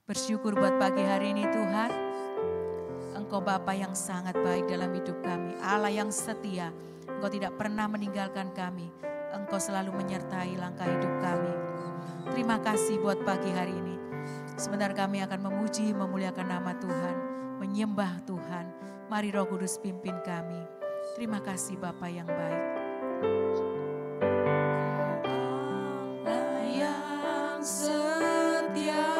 Bersyukur buat pagi hari ini Tuhan. Engkau Bapa yang sangat baik dalam hidup kami. Allah yang setia. Engkau tidak pernah meninggalkan kami. Engkau selalu menyertai langkah hidup kami. Terima kasih buat pagi hari ini. Sebentar kami akan memuji, memuliakan nama Tuhan. Menyembah Tuhan. Mari Roh Kudus pimpin kami. Terima kasih Bapa yang baik. Allah yang setia,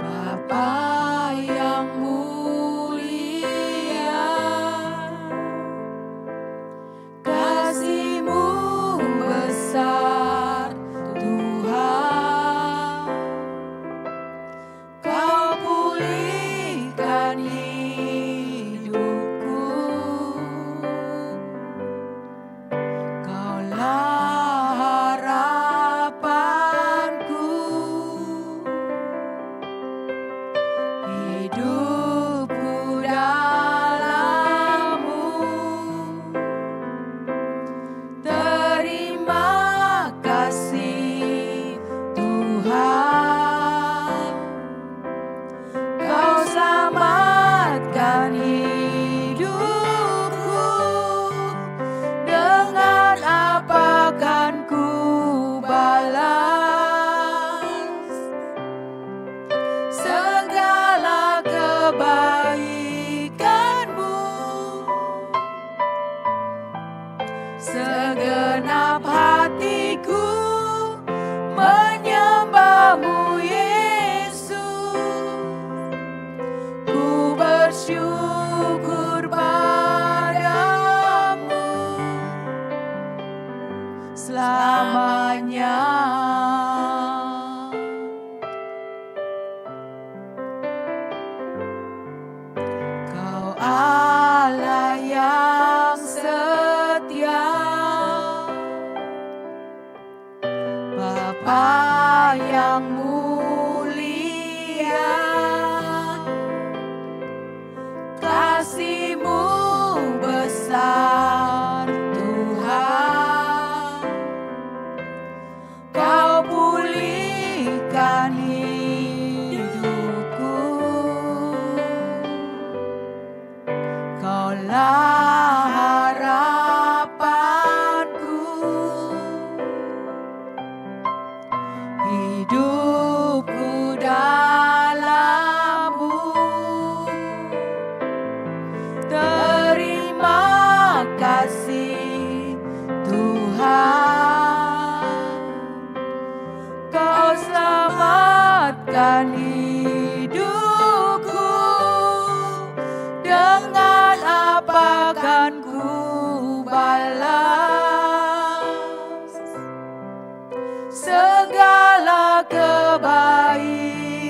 Bapa yang mulia, kasih-Mu besar Tuhan, Kau pulihkan hidupku, Kaulah harapanku, hidupku dalam-Mu. Terima kasih Tuhan, Kau selamatkan hidupku. Dengan apa kan ku balas segala kebaikan-Mu? Segenap hatiku menyembah-Mu Yesus. Ku bersyukur padamu selamanya. Kau Allah yang setia, Bapa yang mulia, kasih-Mu besar Tuhan, Kau pulihkan hidupku, Kaulah harapanku, hidupku dalam-Mu. Terima kasih Tuhan, Kau selamatkan hidupku. Dengan apa kan ku balas segala kebaikan-Mu?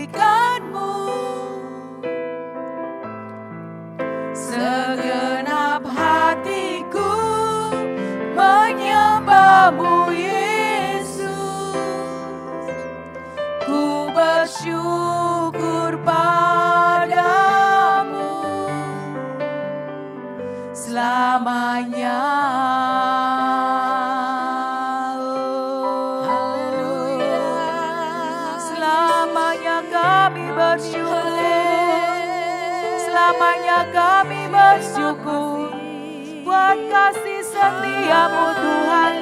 Segenap hatiku menyembah-Mu Yesus. Ku bersyukur padamu selamanya. Selamanya kami bersyukur, selamanya kami bersyukur buat kasih setia-Mu Tuhan.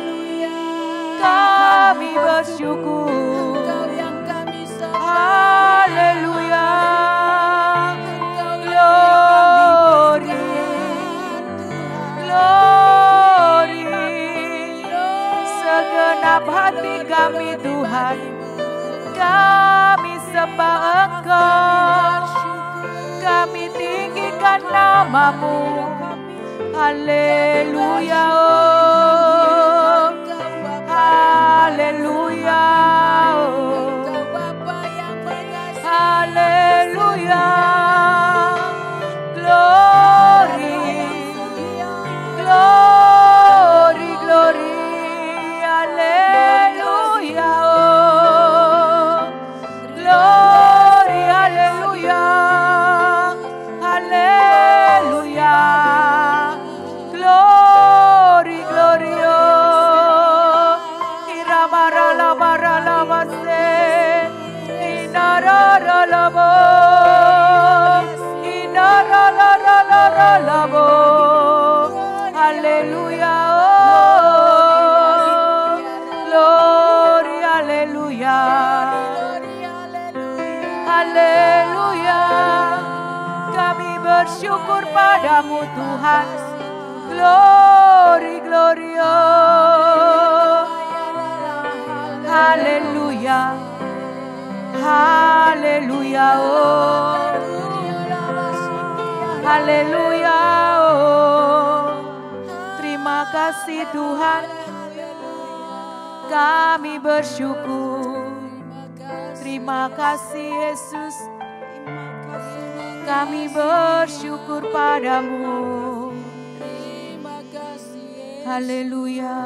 Kami bersyukur. Haleluya. Glory, glory. Segenap hati kami Tuhan, kami sembah Engkau, kami tinggikan nama-Mu. Haleluya, oh. Haleluya, oh. Haleluya. Glory, glory, glory. Haleluya, oh. Glory, haleluya. Haleluya. Glory, glory, oh. Iramarala marala mase. labo. Inara la la la la labo. Haleluya. Glory, haleluya. Haleluya. Kami bersyukur padamu Tuhan. Glory, glory, oh. Haleluya. Haleluya, oh. Haleluya, oh. Terima kasih Tuhan. Kami bersyukur. Terima kasih Yesus. Kami bersyukur padamu. Haleluya.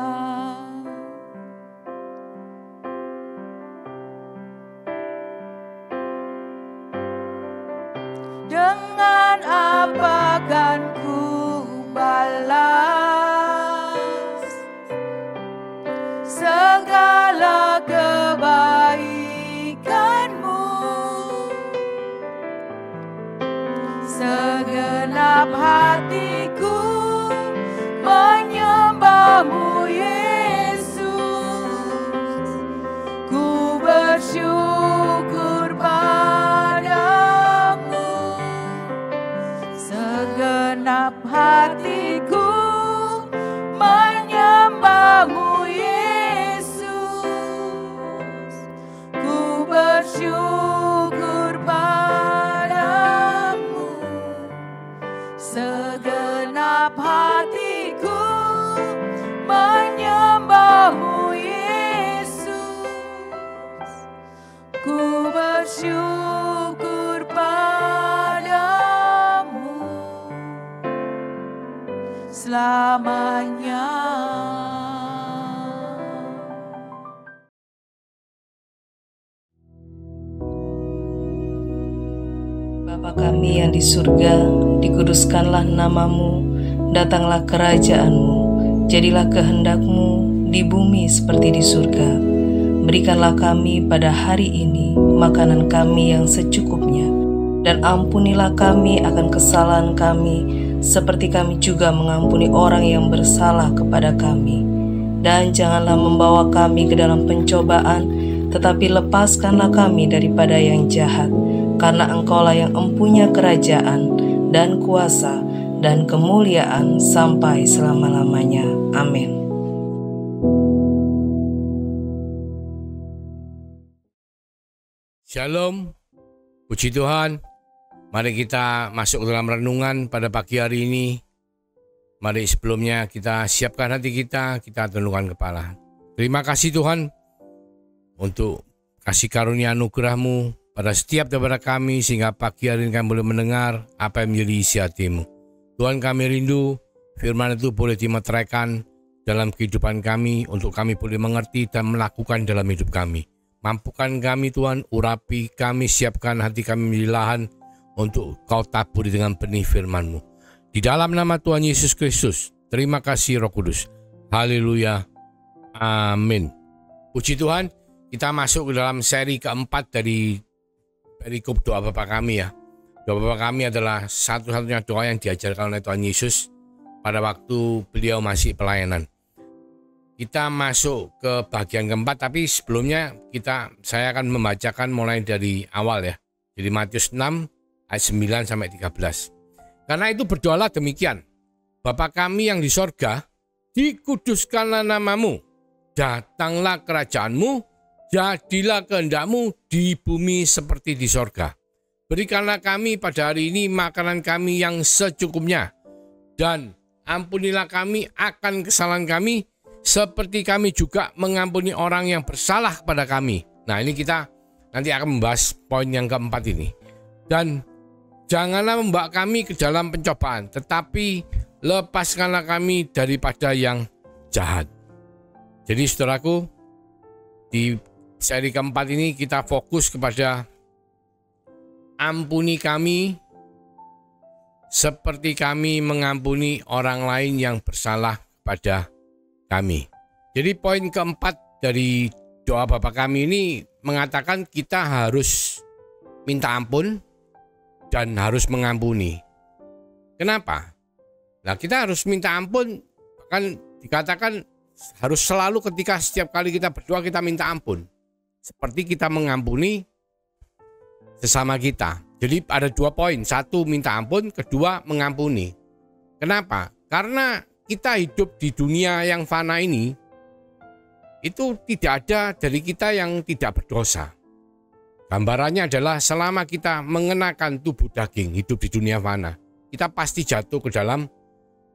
Dengan apa kan ku balas segala kebaikanmu? Segenap hatiku menyembahmu Yesus. Ku bersyukur padamu. Segenap hatiku menyembahmu Yesus. Ku bersyukur padamu. Segenap hatiku menyembahmu Yesus. Ku bersyukur padamu selamanya. Bapa kami yang di surga, dikuduskanlah namamu, datanglah kerajaan-Mu, jadilah kehendak-Mu di bumi seperti di surga. Berikanlah kami pada hari ini makanan kami yang secukupnya, dan ampunilah kami akan kesalahan kami, seperti kami juga mengampuni orang yang bersalah kepada kami. Dan janganlah membawa kami ke dalam pencobaan, tetapi lepaskanlah kami daripada yang jahat. Karena Engkaulah yang empunya kerajaan dan kuasa dan kemuliaan sampai selama-lamanya. Amin. Shalom, puji Tuhan. Mari kita masuk ke dalam renungan pada pagi hari ini. Mari sebelumnya kita siapkan hati kita tundukkan kepala. Terima kasih Tuhan untuk kasih karunia anugerah-Mu pada setiap daripada kami, sehingga pagi hari ini kami boleh mendengar apa yang menjadi isi hati-Mu. Tuhan, kami rindu firman itu boleh dimeteraikan dalam kehidupan kami, untuk kami boleh mengerti dan melakukan dalam hidup kami. Mampukan kami Tuhan, urapi kami, siapkan hati kami menjadi lahan untuk Kau taburi dengan benih firman-Mu. Di dalam nama Tuhan Yesus Kristus, terima kasih Roh Kudus. Haleluya. Amin. Puji Tuhan, kita masuk ke dalam seri keempat dari perikop doa Bapa kami ya. Doa Bapa kami adalah satu-satunya doa yang diajarkan oleh Tuhan Yesus pada waktu beliau masih pelayanan. Kita masuk ke bagian keempat, tapi sebelumnya saya akan membacakan mulai dari awal ya. Jadi Matius 6 ayat 9 sampai 13. Karena itu berdoalah demikian. Bapa kami yang di sorga, dikuduskanlah namamu, datanglah kerajaan-Mu, jadilah kehendak-Mu di bumi seperti di sorga. Berikanlah kami pada hari ini makanan kami yang secukupnya, dan ampunilah kami akan kesalahan kami, seperti kami juga mengampuni orang yang bersalah kepada kami. Nah, ini kita nanti akan membahas poin yang keempat ini. Dan janganlah membawa kami ke dalam pencobaan, tetapi lepaskanlah kami daripada yang jahat. Jadi saudaraku, di seri keempat ini kita fokus kepada ampuni kami seperti kami mengampuni orang lain yang bersalah kepada kami. Jadi poin keempat dari doa Bapa kami ini mengatakan kita harus minta ampun dan harus mengampuni. Kenapa? Nah, kita harus minta ampun, kan dikatakan harus selalu ketika setiap kali kita berdoa kita minta ampun. Seperti kita mengampuni sesama kita. Jadi ada 2 poin. 1 minta ampun, kedua mengampuni. Kenapa? Karena kita hidup di dunia yang fana ini, itu tidak ada dari kita yang tidak berdosa. Gambarannya adalah selama kita mengenakan tubuh daging hidup di dunia fana, kita pasti jatuh ke dalam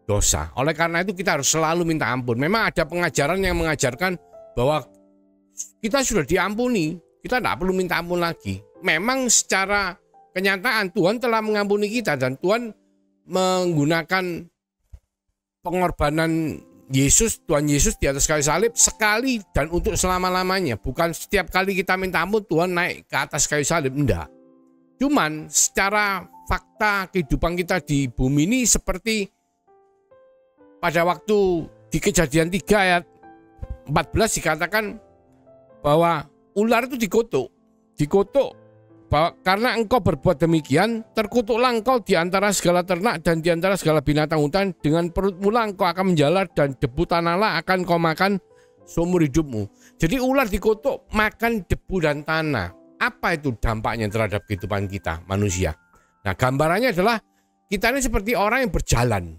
dosa. Oleh karena itu kita harus selalu minta ampun. Memang ada pengajaran yang mengajarkan bahwa kita sudah diampuni, kita tidak perlu minta ampun lagi. Memang secara kenyataan Tuhan telah mengampuni kita dan Tuhan menggunakan pengorbanan Tuhan Yesus di atas kayu salib sekali dan untuk selama-lamanya. Bukan setiap kali kita minta ampun Tuhan naik ke atas kayu salib, enggak. Cuman secara fakta kehidupan kita di bumi ini seperti pada waktu di Kejadian 3 ayat 14 dikatakan bahwa ular itu dikutuk bahwa karena engkau berbuat demikian, terkutuklah engkau di antara segala ternak dan di antara segala binatang hutan, dengan perutmu lah engkau akan menjalar dan debu tanahlah akan kau makan seumur hidupmu. Jadi ular dikutuk makan debu dan tanah. Apa itu dampaknya terhadap kehidupan kita manusia? Nah, gambarannya adalah kita ini seperti orang yang berjalan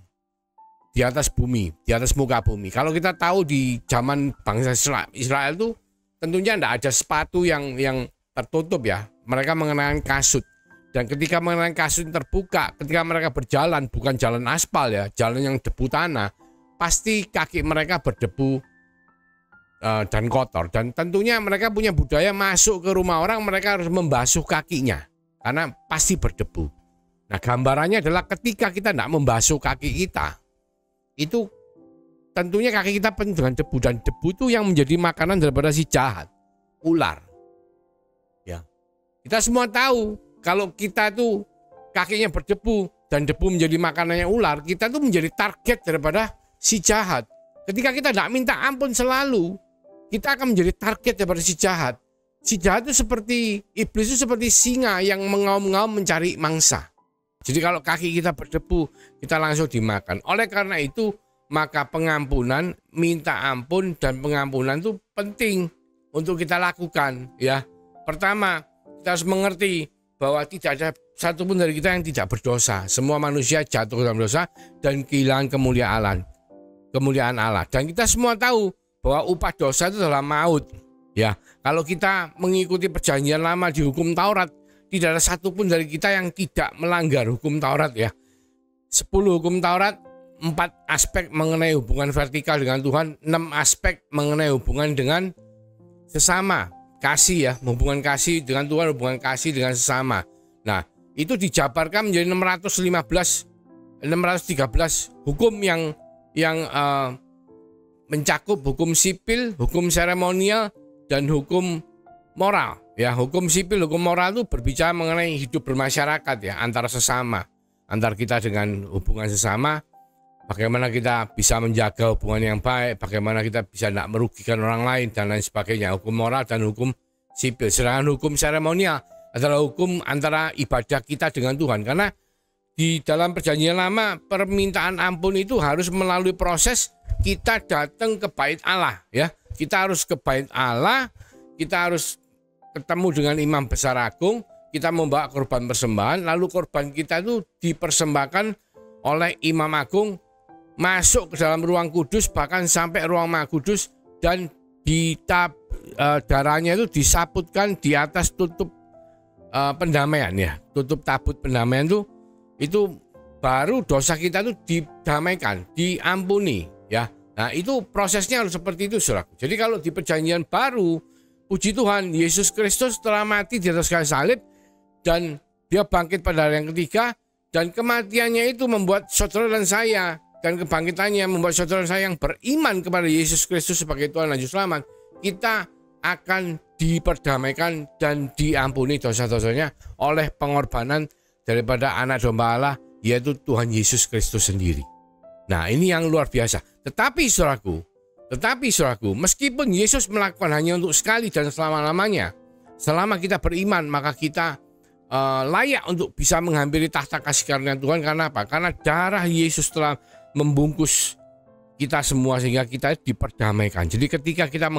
di atas bumi, di atas muka bumi. Kalau kita tahu di zaman bangsa Israel itu tentunya tidak ada sepatu yang tertutup ya. Mereka mengenakan kasut. Dan ketika mengenakan kasut terbuka, ketika mereka berjalan, bukan jalan aspal ya, jalan yang debu tanah, pasti kaki mereka berdebu dan kotor. Dan tentunya mereka punya budaya masuk ke rumah orang, mereka harus membasuh kakinya karena pasti berdebu. Nah, gambarannya adalah ketika kita tidak membasuh kaki kita, itu tentunya kaki kita penuh dengan debu, dan debu itu yang menjadi makanan daripada si jahat, ular. Ya, kita semua tahu kalau kita tuh kakinya berdebu dan debu menjadi makanannya ular, kita tuh menjadi target daripada si jahat. Ketika kita tidak minta ampun selalu, kita akan menjadi target daripada si jahat. Si jahat itu seperti iblis, itu seperti singa yang mengaum-ngaum mencari mangsa. Jadi kalau kaki kita berdebu, kita langsung dimakan. Oleh karena itu, maka pengampunan, minta ampun dan pengampunan itu penting untuk kita lakukan. Ya, pertama, kita harus mengerti bahwa tidak ada satupun dari kita yang tidak berdosa. Semua manusia jatuh ke dalam dosa dan kehilangan kemuliaan Allah. Dan kita semua tahu bahwa upah dosa itu adalah maut. Ya, kalau kita mengikuti perjanjian lama di hukum Taurat, tidak ada satupun dari kita yang tidak melanggar hukum Taurat ya. 10 hukum Taurat, 4 aspek mengenai hubungan vertikal dengan Tuhan, 6 aspek mengenai hubungan dengan sesama. Kasih ya, hubungan kasih dengan Tuhan, hubungan kasih dengan sesama. Nah, itu dijabarkan menjadi 613 hukum yang mencakup hukum sipil, hukum seremonial, dan hukum moral. Ya, hukum sipil, hukum moral itu berbicara mengenai hidup bermasyarakat ya, antara sesama, antar kita dengan hubungan sesama. Bagaimana kita bisa menjaga hubungan yang baik, bagaimana kita bisa tidak merugikan orang lain, dan lain sebagainya. Hukum moral dan hukum sipil. Sedangkan hukum seremonial adalah hukum antara ibadah kita dengan Tuhan. Karena di dalam perjanjian lama, permintaan ampun itu harus melalui proses kita datang ke bait Allah. Ya, kita harus ke bait Allah, kita harus ketemu dengan imam besar agung, kita membawa korban persembahan, lalu korban kita itu dipersembahkan oleh imam agung, masuk ke dalam ruang kudus, bahkan sampai ruang maha kudus, dan darahnya itu disaputkan di atas tutup pendamaian ya, tutup tabut pendamaian itu baru dosa kita itu didamaikan, diampuni ya. Nah, itu prosesnya harus seperti itu, saudaraku. Jadi kalau di perjanjian baru, puji Tuhan, Yesus Kristus telah mati di atas kayu salib dan dia bangkit pada hari yang ketiga, dan kematiannya itu membuat saudara dan saya, dan kebangkitannya membuat saudara saya yang beriman kepada Yesus Kristus sebagai Tuhan dan Juru Selamat, kita akan diperdamaikan dan diampuni dosa-dosanya oleh pengorbanan daripada anak domba Allah, yaitu Tuhan Yesus Kristus sendiri. Nah, ini yang luar biasa. Tetapi saudaraku, meskipun Yesus melakukan hanya untuk sekali dan selama-lamanya, selama kita beriman, maka kita layak untuk bisa menghampiri tahta kasih karunia Tuhan. Karena apa? Karena darah Yesus telah membungkus kita semua sehingga kita diperdamaikan. Jadi ketika kita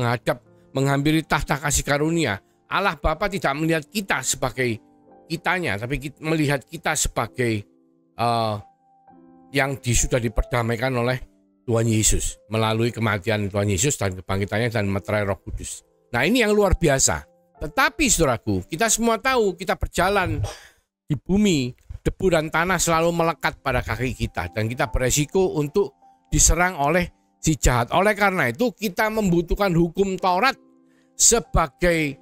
menghampiri tahta kasih karunia, Allah Bapa tidak melihat kita sebagai kitanya, tapi melihat kita sebagai yang sudah diperdamaikan oleh Tuhan Yesus melalui kematian Tuhan Yesus dan kebangkitannya dan meterai Roh Kudus. Nah, ini yang luar biasa. Tetapi saudaraku, kita semua tahu kita berjalan di bumi, debu dan tanah selalu melekat pada kaki kita dan kita beresiko untuk diserang oleh si jahat. Oleh karena itu kita membutuhkan hukum Taurat sebagai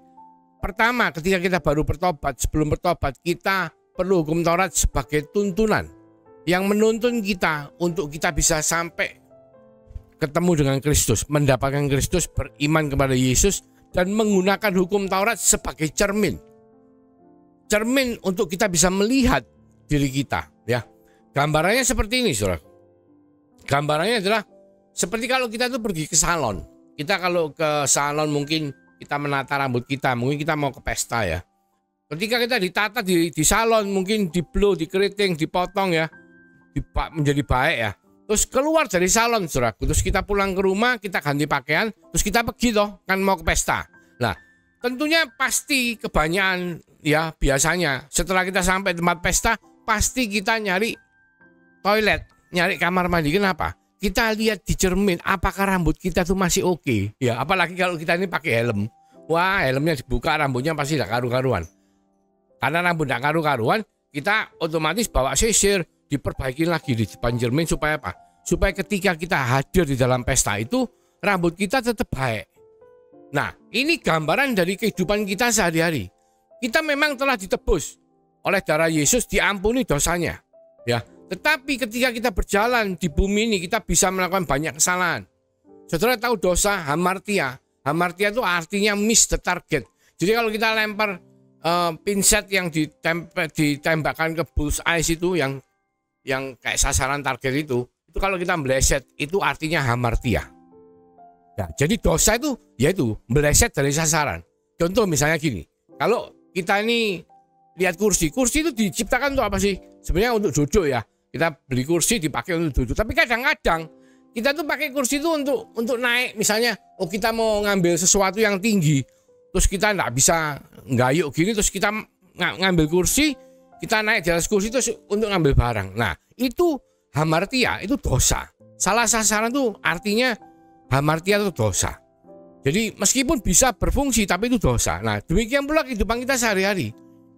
pertama. Ketika kita baru bertobat, sebelum bertobat kita perlu hukum Taurat sebagai tuntunan yang menuntun kita untuk kita bisa sampai ketemu dengan Kristus, mendapatkan Kristus, beriman kepada Yesus dan menggunakan hukum Taurat sebagai cermin untuk kita bisa melihat diri kita, ya. Gambarannya seperti ini, Saudara. Gambarannya adalah seperti kalau kita tuh pergi ke salon. Kita kalau ke salon mungkin kita menata rambut kita, mungkin kita mau ke pesta, ya. Ketika kita ditata di salon, mungkin di-blow, dikeriting, dipotong, ya, menjadi baik, ya. Terus keluar dari salon, saudaraku. Terus kita pulang ke rumah, kita ganti pakaian, terus kita pergi toh, kan mau ke pesta. Nah, tentunya pasti kebanyakan, ya biasanya setelah kita sampai tempat pesta, pasti kita nyari toilet, nyari kamar mandi. Kenapa? Kita lihat di cermin, apakah rambut kita tuh masih oke. Ya, apalagi kalau kita ini pakai helm. Wah, helmnya dibuka, rambutnya pasti tidak karu-karuan. Karena rambut tidak karu-karuan, kita otomatis bawa sisir, diperbaiki lagi di depan cermin supaya apa? Supaya ketika kita hadir di dalam pesta itu rambut kita tetap baik. Nah, ini gambaran dari kehidupan kita sehari-hari. Kita memang telah ditebus oleh darah Yesus, diampuni dosanya, ya. Tetapi ketika kita berjalan di bumi ini kita bisa melakukan banyak kesalahan. Saudara tahu dosa hamartia? Hamartia itu artinya miss the target. Jadi kalau kita lempar pinset yang ditembakkan ke bullseye itu yang kayak sasaran target itu kalau kita meleset itu artinya hamartia. Ya, jadi dosa itu yaitu meleset dari sasaran. Contoh misalnya gini, kalau kita ini lihat kursi itu diciptakan untuk apa sih? Sebenarnya untuk duduk, ya. Kita beli kursi dipakai untuk duduk. Tapi kadang-kadang kita tuh pakai kursi itu untuk naik. Misalnya, kita mau ngambil sesuatu yang tinggi, terus kita nggak bisa nggayuk gini, terus kita ngambil kursi, kita naik di atas kursi itu untuk ngambil barang. Nah, itu hamartia, itu dosa. Salah sasaran tuh artinya hamartia itu dosa. Jadi meskipun bisa berfungsi tapi itu dosa. Nah, demikian pula kehidupan kita sehari-hari.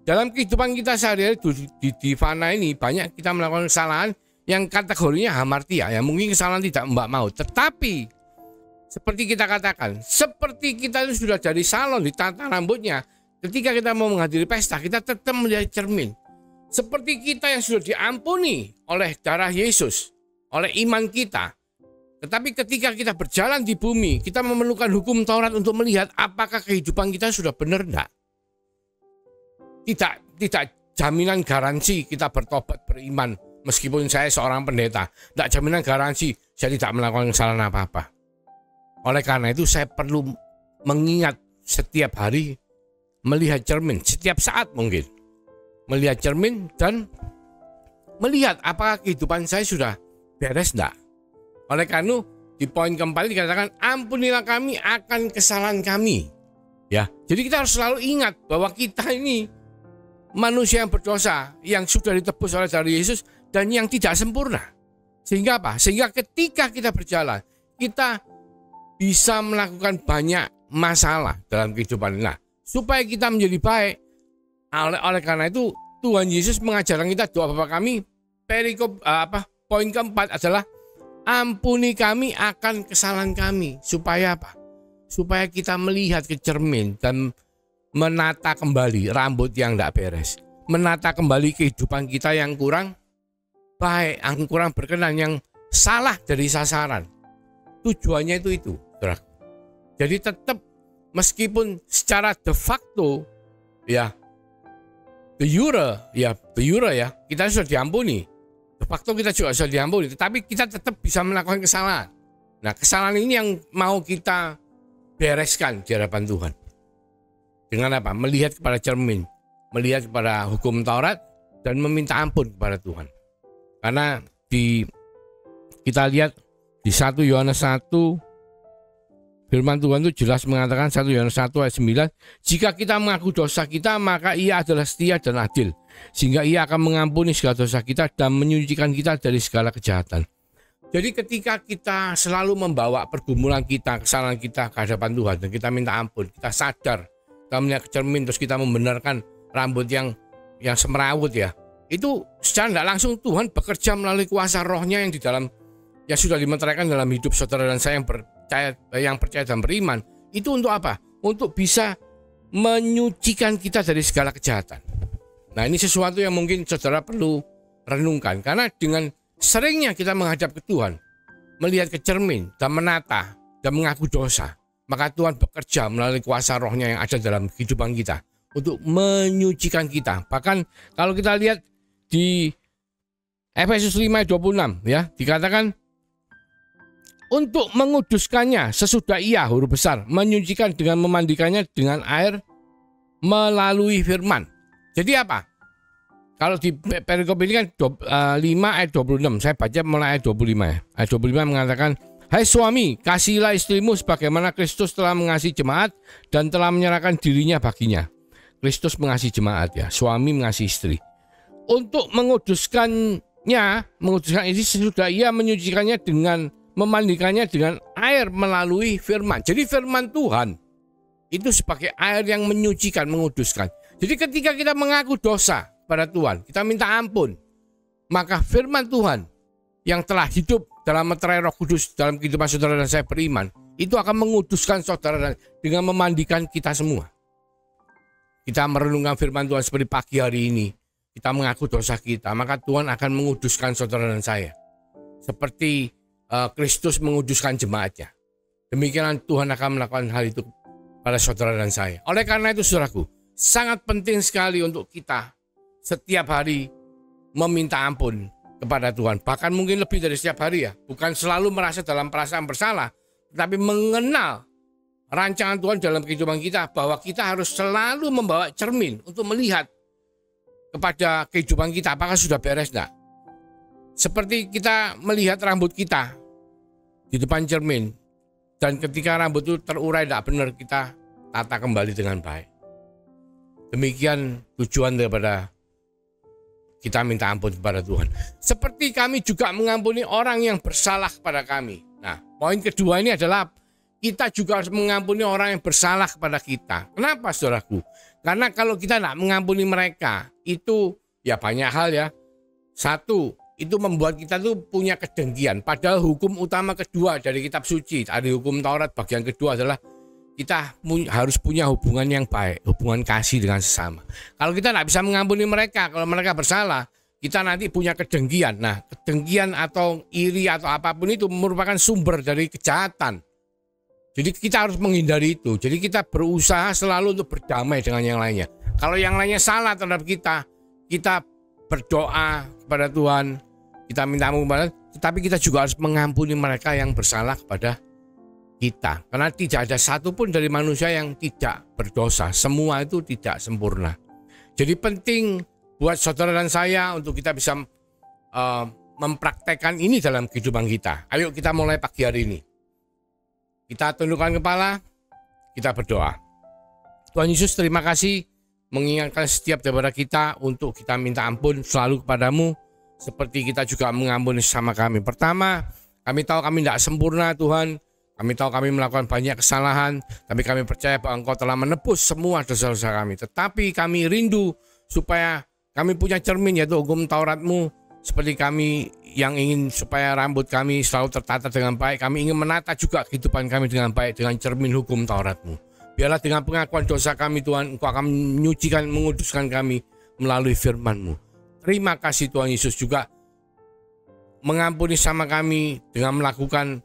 Dalam kehidupan kita sehari-hari di fana ini banyak kita melakukan kesalahan yang kategorinya hamartia. Ya mungkin kesalahan tidak mbak mau. Tetapi seperti kita katakan, seperti kita itu sudah dari salon ditata rambutnya. Ketika kita mau menghadiri pesta, kita tetap menjadi cermin. Seperti kita yang sudah diampuni oleh darah Yesus, oleh iman kita. Tetapi ketika kita berjalan di bumi, kita memerlukan hukum Taurat untuk melihat apakah kehidupan kita sudah benar enggak. Tidak jaminan garansi kita bertobat beriman meskipun saya seorang pendeta. Tidak jaminan garansi saya tidak melakukan kesalahan apa-apa. Oleh karena itu saya perlu mengingat setiap hari, melihat cermin, setiap saat mungkin. Melihat cermin dan melihat apakah kehidupan saya sudah beres enggak. Oleh karena di poin keempat dikatakan ampunilah kami akan kesalahan kami. Ya, jadi kita harus selalu ingat bahwa kita ini manusia yang berdosa yang sudah ditebus oleh darah Yesus dan yang tidak sempurna. Sehingga apa? Sehingga ketika kita berjalan, kita bisa melakukan banyak masalah dalam kehidupan. Nah, supaya kita menjadi baik, oleh karena itu Tuhan Yesus mengajarkan kita doa Bapa kami. Poin keempat adalah ampuni kami akan kesalahan kami. Supaya apa? Supaya kita melihat ke cermin dan menata kembali rambut yang tidak beres, menata kembali kehidupan kita yang kurang baik, yang kurang berkenan, yang salah dari sasaran. Tujuannya itu, saudara. Jadi tetap meskipun secara de facto, ya, de jure ya, kita sudah diampuni. De facto kita juga sudah diampuni, tetapi kita tetap bisa melakukan kesalahan. Nah, kesalahan ini yang mau kita bereskan di hadapan Tuhan. Dengan apa? Melihat kepada cermin melihat kepada hukum Taurat dan meminta ampun kepada Tuhan. Karena kita lihat di 1 Yohanes 1, firman Tuhan itu jelas mengatakan, 1 Yohanes 1 ayat 9, jika kita mengaku dosa kita, maka Ia adalah setia dan adil, sehingga Ia akan mengampuni segala dosa kita dan menyucikan kita dari segala kejahatan. Jadi ketika kita selalu membawa pergumulan kita, kesalahan kita ke hadapan Tuhan dan kita minta ampun, kita sadar, kita melihat ke cermin, terus kita membenarkan rambut yang semerawut ya, itu secara tidak langsung Tuhan bekerja melalui kuasa rohnya yang di dalam, yang sudah dimeteraikan dalam hidup saudara dan saya yang percaya dan beriman. Itu untuk apa? Untuk bisa menyucikan kita dari segala kejahatan. Nah, ini sesuatu yang mungkin saudara perlu renungkan, karena dengan seringnya kita menghadap ke Tuhan, melihat ke cermin dan menata dan mengaku dosa, maka Tuhan bekerja melalui kuasa rohnya yang ada dalam kehidupan kita untuk menyucikan kita. Bahkan kalau kita lihat di Efesus 5 ayat 26 ya, dikatakan untuk menguduskannya sesudah Ia, huruf besar, menyucikan dengan memandikannya dengan air melalui firman. Jadi apa? Kalau di perikop ini kan 5 ayat 26, saya baca mulai ayat 25 ya. Ayat 25 mengatakan, hai suami, kasihilah istrimu sebagaimana Kristus telah mengasihi jemaat dan telah menyerahkan dirinya baginya. Kristus mengasihi jemaat ya, suami mengasihi istri. Untuk menguduskan istri sesudah Ia menyucikannya dengan memandikannya dengan air melalui firman. Jadi firman Tuhan itu sebagai air yang menyucikan, menguduskan. Jadi ketika kita mengaku dosa pada Tuhan, kita minta ampun, maka firman Tuhan yang telah hidup dalam meterai Roh Kudus dalam kehidupan saudara dan saya beriman, itu akan menguduskan saudara dengan memandikan kita semua. Kita merenungkan firman Tuhan seperti pagi hari ini, kita mengaku dosa kita, maka Tuhan akan menguduskan saudara dan saya. Seperti Kristus menguduskan jemaatnya. Demikian Tuhan akan melakukan hal itu pada saudara dan saya. Oleh karena itu saudaraku, sangat penting sekali untuk kita setiap hari meminta ampun kepada Tuhan. Bahkan mungkin lebih dari setiap hari ya. Bukan selalu merasa dalam perasaan bersalah, tetapi mengenal rancangan Tuhan dalam kehidupan kita, bahwa kita harus selalu membawa cermin untuk melihat kepada kehidupan kita apakah sudah beres enggak. Seperti kita melihat rambut kita di depan cermin, dan ketika rambut itu terurai tidak benar, kita tata kembali dengan baik. Demikian tujuan daripada kita minta ampun kepada Tuhan. Seperti kami juga mengampuni orang yang bersalah kepada kami. Nah, poin kedua ini adalah kita juga harus mengampuni orang yang bersalah kepada kita. Kenapa saudaraku? Karena kalau kita tidak mengampuni mereka, itu ya banyak hal ya. Satu, itu membuat kita tuh punya kedengkian. Padahal hukum utama kedua dari kitab suci, dari hukum Taurat bagian kedua adalah kita harus punya hubungan yang baik, hubungan kasih dengan sesama. Kalau kita tidak bisa mengampuni mereka, kalau mereka bersalah, kita nanti punya kedengkian. Nah, kedengkian atau iri atau apapun itu merupakan sumber dari kejahatan. Jadi kita harus menghindari itu. Jadi kita berusaha selalu untuk berdamai dengan yang lainnya. Kalau yang lainnya salah terhadap kita, kita berdoa kepada Tuhan, kita minta ampun kepada Tuhan, tetapi kita juga harus mengampuni mereka yang bersalah kepada kita. Karena tidak ada satupun dari manusia yang tidak berdosa. Semua itu tidak sempurna. Jadi penting buat saudara dan saya untuk kita bisa mempraktekkan ini dalam kehidupan kita. Ayo kita mulai pagi hari ini. Kita tundukkan kepala, kita berdoa. Tuhan Yesus, terima kasih mengingatkan setiap daripada kita untuk kita minta ampun selalu kepadamu, seperti kita juga mengampuni sesama kami. Pertama, kami tahu kami tidak sempurna Tuhan. Kami tahu kami melakukan banyak kesalahan, tapi kami percaya bahwa Engkau telah menebus semua dosa-dosa kami. Tetapi kami rindu supaya kami punya cermin, yaitu hukum Taurat-Mu, seperti kami yang ingin supaya rambut kami selalu tertata dengan baik. Kami ingin menata juga kehidupan kami dengan baik dengan cermin hukum Taurat-Mu. Biarlah dengan pengakuan dosa kami Tuhan, Engkau akan menyucikan, menguduskan kami melalui firman-Mu. Terima kasih Tuhan Yesus, juga mengampuni sama kami dengan melakukan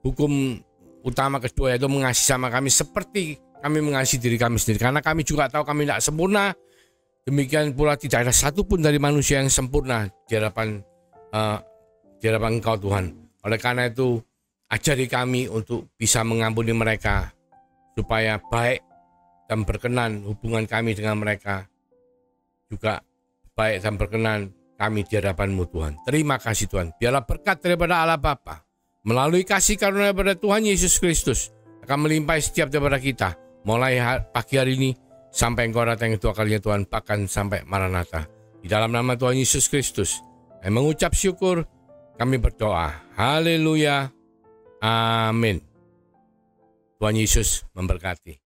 hukum utama kedua, yaitu mengasihi sama kami seperti kami mengasihi diri kami sendiri. Karena kami juga tahu kami tidak sempurna, demikian pula tidak ada satupun dari manusia yang sempurna di hadapan Engkau Tuhan. Oleh karena itu, ajari kami untuk bisa mengampuni mereka, supaya baik dan berkenan hubungan kami dengan mereka, juga baik dan berkenan kami di hadapan-Mu Tuhan. Terima kasih Tuhan. Biarlah berkat daripada Allah Bapa melalui kasih karunia daripada Tuhan Yesus Kristus akan melimpahi setiap daripada kita mulai pagi hari ini sampai Engkau datang yang kedua kalinya Tuhan, bahkan sampai Maranatha. Di dalam nama Tuhan Yesus Kristus kami mengucap syukur, kami berdoa. Haleluya. Amin. Tuhan Yesus memberkati.